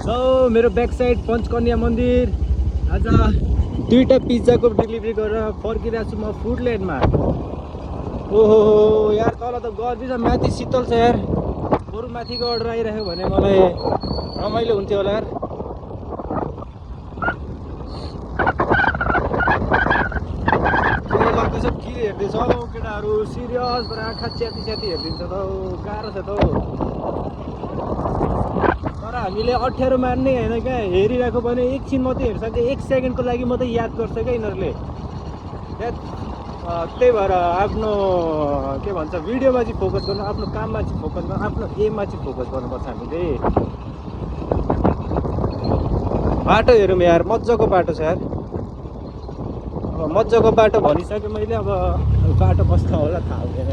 So मेरो back side Panchakanya मन्दिर आज दुईटा पिज्जाको डेलिभरी गरेर फर्किरहेको छु म फुडल्यान्डमा। ओहो यार तल त गर्दी छ, माथि शीतल छ यार। बरु माथिको अर्डर आइरहेको भने मलाई रमाइलो हुन्थ्यो होला यार। के हेर्दैछ हौ केटाहरू, सिरियस भएर आँखा च्याती च्याती हेरिदिन्छ त हौ, गाह्रो छ त हौ। तर हामीले अप्ठ्यारो मान्ने होइन क्या, हेरिरहेको भने एकछिन मात्रै हेर्छ कि 1 सेकेन्डको लागि मात्रै याद गर्छ क्या यिनीहरूले। त्यही भएर आफ्नो के भन्छ भिडियोमा चाहिँ फोकस गर्नु, आफ्नो काममा चाहिँ फोकस गर्नु, आफ्नो एममा चाहिँ फोकस गर्नुपर्छ हामीले। बाटो हेरौँ यार, मजाको बाटो छ यार। अब मजाको बाटो भनिसकेँ मैले, अब बाटो कस्तो होला थाहा हुँदैन।